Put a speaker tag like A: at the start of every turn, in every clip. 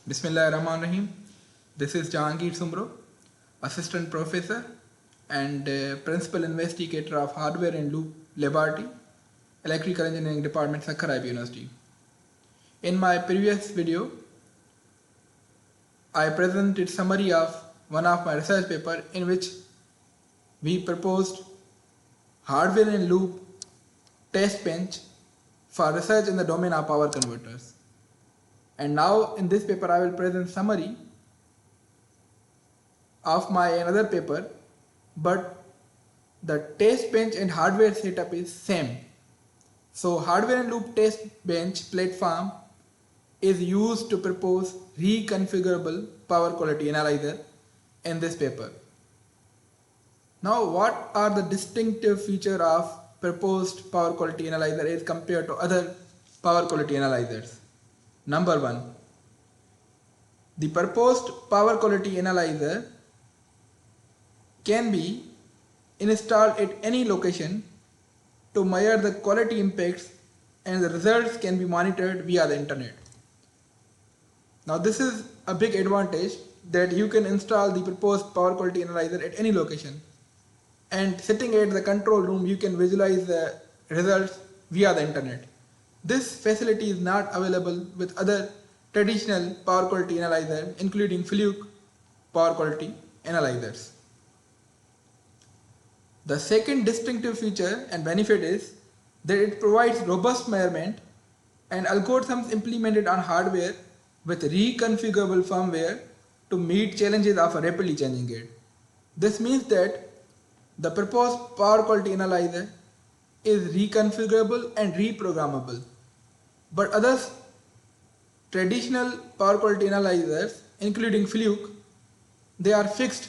A: Bismillahirrahmanirrahim. This is Jahangeer Soomro, Assistant Professor and Principal Investigator of Hardware and Loop Laboratory, Electrical Engineering Department, CRIO University. In my previous video, I presented summary of one of my research paper in which we proposed hardware and loop test bench for research in the domain of power converters. And now in this paper I will present summary of my another paper, but the test bench and hardware setup is same. So hardware and loop test bench platform is used to propose reconfigurable power quality analyzer in this paper. Now what are the distinctive feature of proposed power quality analyzer as compared to other power quality analyzers? Number one, the proposed power quality analyzer can be installed at any location to measure the quality impacts, and the results can be monitored via the internet. Now this is a big advantage that you can install the proposed power quality analyzer at any location, and sitting at the control room you can visualize the results via the internet. This facility is not available with other traditional power quality analyzers, including Fluke power quality analyzers. The second distinctive feature and benefit is that it provides robust measurement and algorithms implemented on hardware with reconfigurable firmware to meet challenges of a rapidly changing grid. This means that the proposed power quality analyzer is reconfigurable and reprogrammable, but other traditional power quality analyzers, including Fluke, they are fixed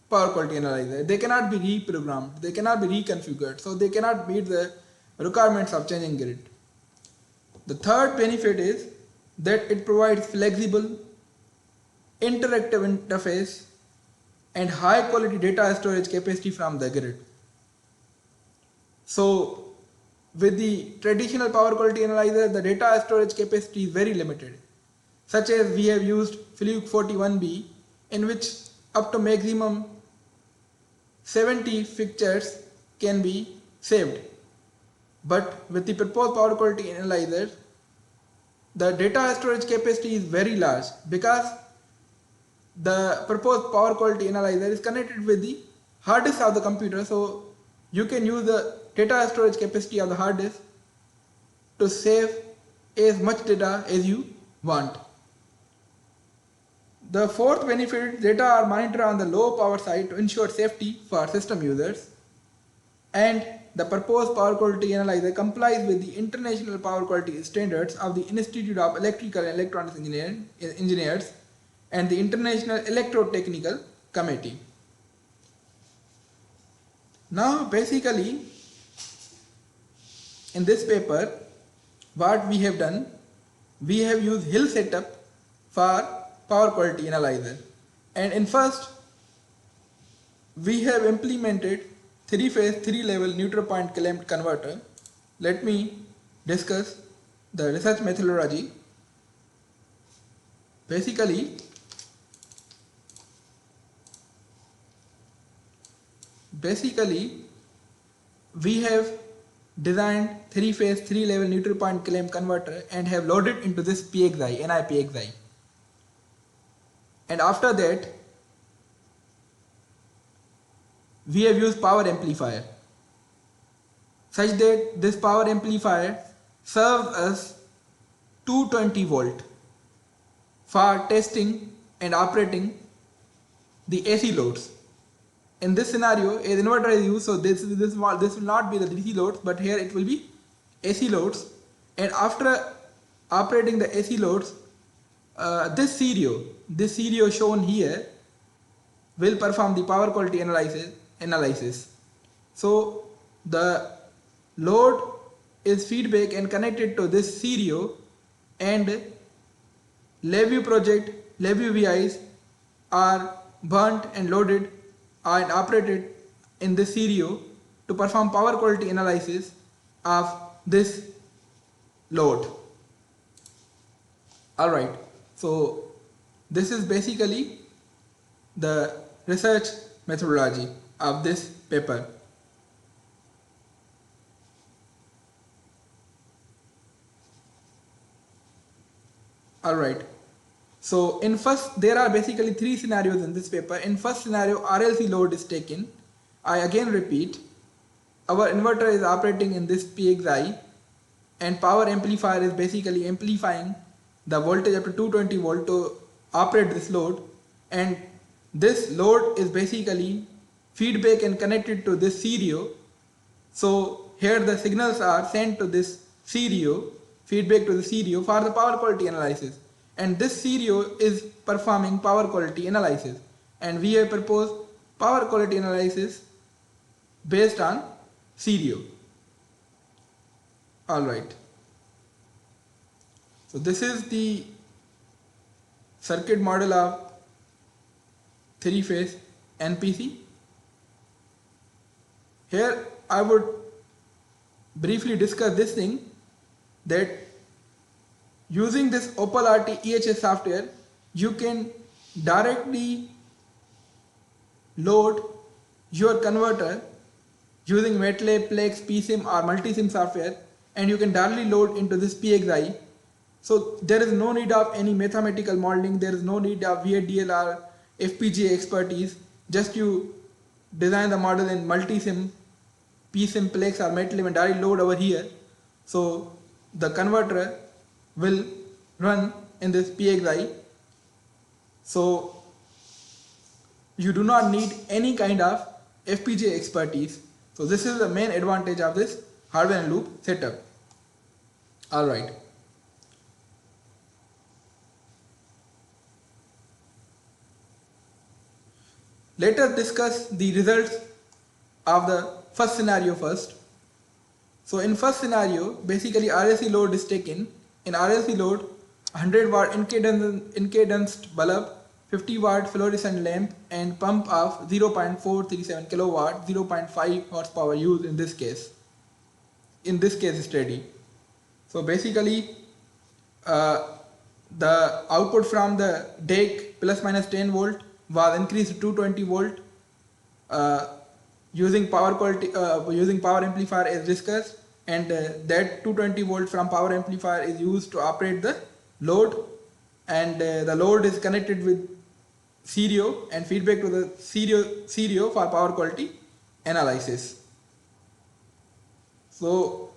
A: power quality analyzer. They cannot be reprogrammed, they cannot be reconfigured, so they cannot meet the requirements of changing grid. The third benefit is that it provides flexible, interactive interface and high quality data storage capacity from the grid. So with the traditional power quality analyzer, the data storage capacity is very limited, such as we have used Fluke 41B, in which up to maximum 70 fixtures can be saved. But with the proposed power quality analyzer, the data storage capacity is very large because the proposed power quality analyzer is connected with the hard disk of the computer, so you can use the data storage capacity of the hard disk to save as much data as you want. The fourth benefit is data are monitored on the low power side to ensure safety for system users, and the proposed power quality analyzer complies with the international power quality standards of the Institute of Electrical and Electronics Engineers and the International Electrotechnical Committee. Now basically in this paper what we have done, we have used Hill setup for power quality analyzer, and in first we have implemented 3-phase 3-level neutral point clamped converter. Let me discuss the research methodology. Basically we have designed 3-phase 3-level neutral point clamp converter and have loaded into this PXI, NI-PXI. And after that we have used power amplifier, such that this power amplifier serves us 220 volt for testing and operating the AC loads. In this scenario, an inverter is used, so this will not be the DC loads, but here it will be AC loads. And after operating the AC loads, this CRIO shown here will perform the power quality analysis. So the load is feedback and connected to this CRIO, and LabVIEW VIs are burnt and loaded and operated in this CRIO to perform power quality analysis of this load. Alright, so This is basically the research methodology of this paper. Alright, so in first, there are basically three scenarios in this paper. In first scenario, RLC load is taken. I again repeat, our inverter is operating in this PXI and power amplifier is basically amplifying the voltage up to 220 volt to operate this load, and this load is basically feedback and connected to this CRIO. So here the signals are sent to this CRIO, feedback to the CRIO for the power quality analysis, and this CRIO is performing power quality analysis, and we have proposed power quality analysis based on CRIO. Alright, so this is the circuit model of 3-phase NPC. Here I would briefly discuss this thing, that using this OpalRT EHS software, you can directly load your converter using MATLAB, Plex, PSIM or Multisim software, and you can directly load into this PXI. So there is no need of any mathematical modeling, there is no need of VHDL or FPGA expertise. Just you design the model in Multisim, PSIM, Plex or MATLAB and directly load over here. So the converter will run in this PXI. So you do not need any kind of FPGA expertise. So this is the main advantage of this hardware and loop setup. Alright. Let us discuss the results of the first scenario first. So in first scenario, basically RLC load is taken. In RLC load, 100 watt incadenced bulb, 50 watt fluorescent lamp and pump of 0.437 kilowatt, 0.5 horsepower used in this case. In this case study. So basically the output from the DAC plus minus 10 volt was increased to 220 volt using power quality using power amplifier as discussed, and that 220 volt from power amplifier is used to operate the load, and the load is connected with CRIO and feedback to the CRIO for power quality analysis. So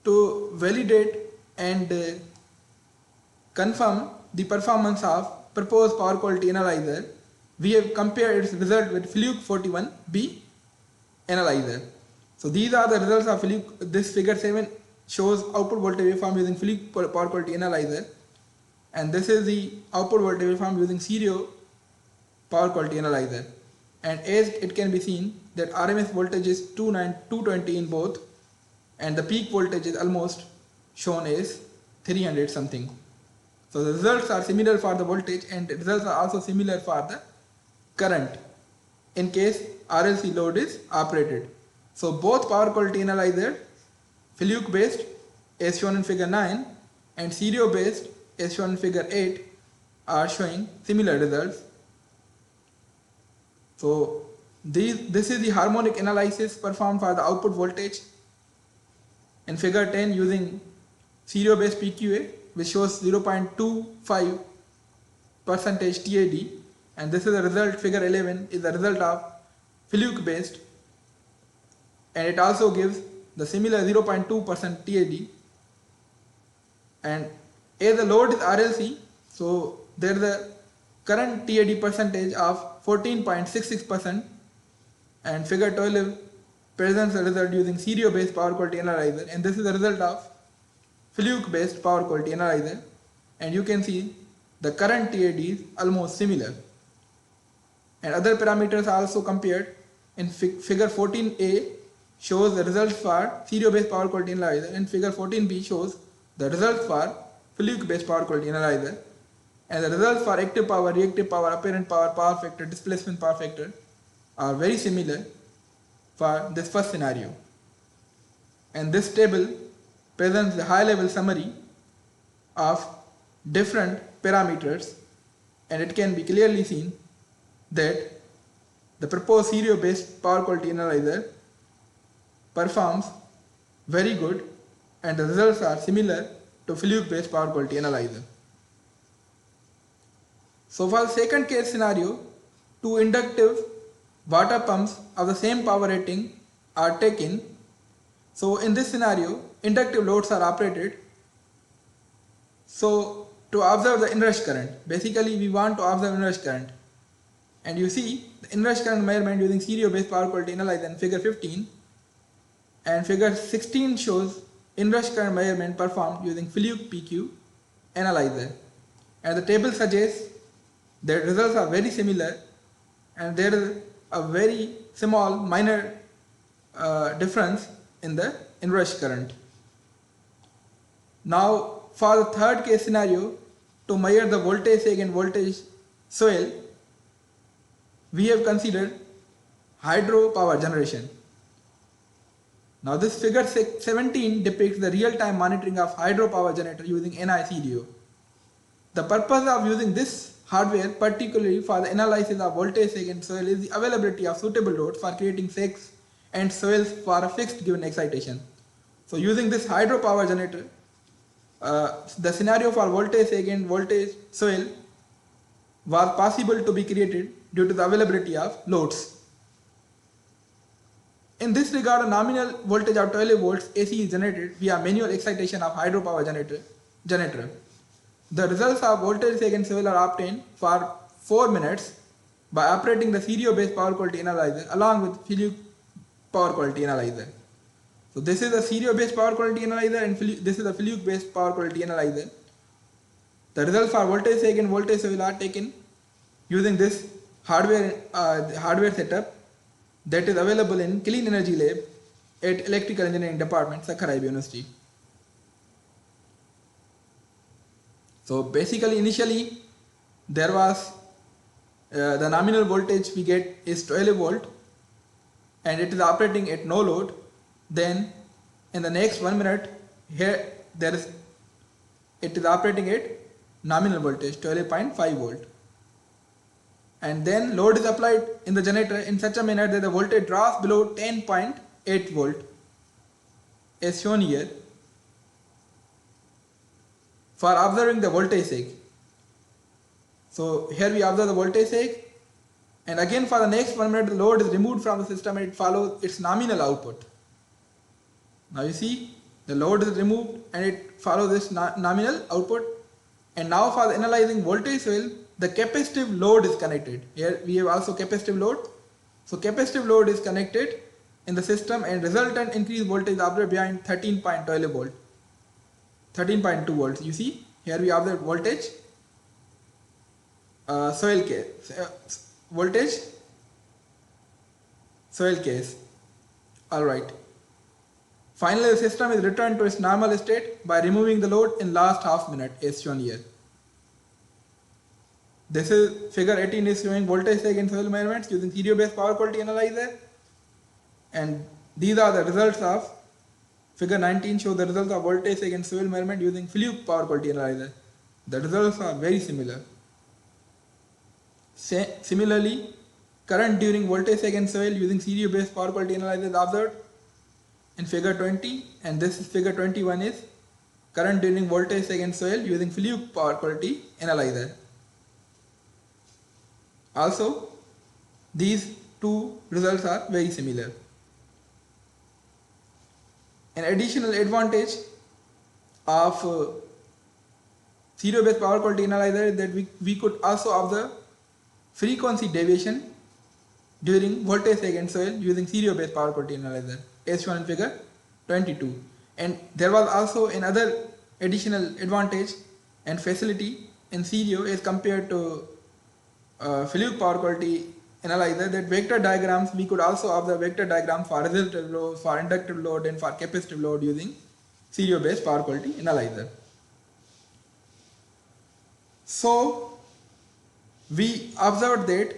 A: to validate and confirm the performance of proposed power quality analyzer, we have compared its result with Fluke 41B analyzer. So these are the results of Fluke. This figure 7 shows output voltage waveform using Fluke power quality analyzer, and this is the output voltage waveform using CRIO power quality analyzer. And as it can be seen that RMS voltage is 220 in both, and the peak voltage is almost shown as 300 something. So the results are similar for the voltage, and the results are also similar for the current in case RLC load is operated. So both power quality analyzer, Fluke based as shown in figure 9 and CRIO based as shown in figure 8, are showing similar results. So this is the harmonic analysis performed for the output voltage in figure 10 using CRIO based PQA, which shows 0.25% TAD, and this is the result. Figure 11 is the result of Fluke based, and it also gives the similar 0.2% TAD. And as the load is RLC, so there is a current TAD percentage of 14.66%, and figure 12 presents the result using CRIO based power quality analyzer, and this is the result of Fluke based power quality analyzer, and you can see the current TAD is almost similar. And other parameters are also compared. In figure 14a shows the results for CRIO based power quality analyzer, and figure 14b shows the results for Fluke based power quality analyzer, and the results for active power, reactive power, apparent power, power factor, displacement power factor are very similar for this first scenario. And this table presents the high level summary of different parameters, and it can be clearly seen that the proposed CRIO based power quality analyzer performs very good, and the results are similar to Fluke based power quality analyzer. So for the second case scenario, two inductive water pumps of the same power rating are taken. So in this scenario, inductive loads are operated. So to observe the inrush current, basically we want to observe inrush current. And you see the inrush current measurement using CRIO based power quality analyzer in figure 15, and figure 16 shows inrush current measurement performed using Fluke PQ analyzer. And the table suggests that results are very similar, and there is a very small minor difference in the inrush current. Now for the third case scenario, to measure the voltage sag and voltage swell, we have considered hydro power generation. Now this figure 17 depicts the real-time monitoring of hydropower generator using NI CRIO. The purpose of using this hardware, particularly for the analysis of voltage sag and swell, is the availability of suitable loads for creating sags and swells for a fixed given excitation. So using this hydropower generator, the scenario for voltage sag and voltage swell was possible to be created due to the availability of loads. In this regard, a nominal voltage of 12 volts AC is generated via manual excitation of hydropower generator. The results of voltage sag and swell are obtained for 4 minutes by operating the CRIO based power quality analyzer along with Fluke power quality analyzer. So this is a CRIO based power quality analyzer, and this is a Fluke based power quality analyzer. The results for voltage sag and voltage swell are taken using this hardware setup that is available in Clean Energy Lab at Electrical Engineering Department, Sakkara University. So basically initially there was the nominal voltage we get is 12 volt, and it is operating at no load. Then in the next 1 minute here it is operating at nominal voltage 12.5 volt. And then load is applied in the generator in such a manner that the voltage drops below 10.8 volt as shown here for observing the voltage sag. So here we observe the voltage sag, and again for the next 1 minute the load is removed from the system and it follows its nominal output. Now you see the load is removed and it follows this nominal output. And now for the analyzing voltage swell, the capacitive load is connected. Here we have also capacitive load. So capacitive load is connected in the system, and resultant increased voltage is observed behind 13.12 volt, 13.2 volts. You see here we observe voltage swell case, voltage swell case. Alright. Finally the system is returned to its normal state by removing the load in last half minute as shown here. This is figure 18 is showing voltage sag and swell measurements using CRIO based power quality analyzer, and these are the results of figure 19 show the results of voltage sag and swell measurement using Fluke power quality analyzer. The results are very similar. Similarly, current during voltage sag and swell using CRIO based power quality analyzer is observed in figure 20, and this is figure 21 is current during voltage sag and swell using Fluke power quality analyzer. Also, these two results are very similar. An additional advantage of CRIO based power quality analyzer is that we could also observe frequency deviation during voltage sag and swell using CRIO based power quality analyzer as shown in figure 22. And there was also another additional advantage and facility in CRIO as compared to Fluke power quality analyzer, that vector diagrams, we could also observe vector diagrams for resistive load, for inductive load and for capacitive load using CRIO based power quality analyzer. So we observed that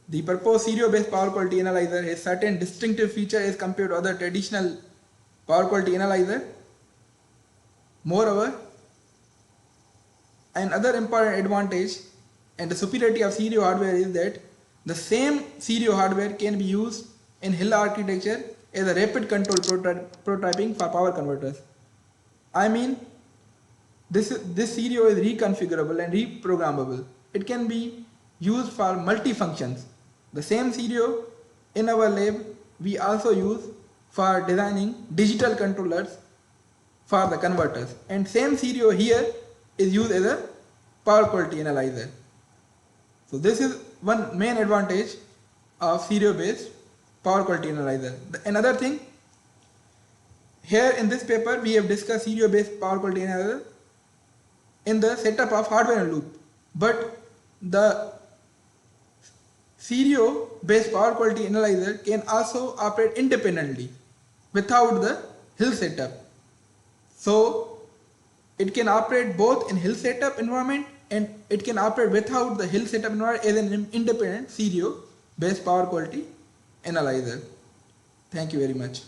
A: the proposed CRIO based power quality analyzer has certain distinctive features as compared to other traditional power quality analyzer. Moreover, Another important advantage and the superiority of CRIO hardware is that the same CRIO hardware can be used in Hill architecture as a rapid control prototyping for power converters. I mean, this CRIO is reconfigurable and reprogrammable. It can be used for multi-functions. The same CRIO in our lab we also use for designing digital controllers for the converters, and same CRIO here is used as a power quality analyzer. So this is one main advantage of CRIO based power quality analyzer. Another thing, here in this paper we have discussed CRIO based power quality analyzer in the setup of hardware and loop, but the CRIO based power quality analyzer can also operate independently without the Hill setup. So it can operate both in Hill setup environment and it can operate without the Hill setup environment as an independent CRIO based power quality analyzer. Thank you very much.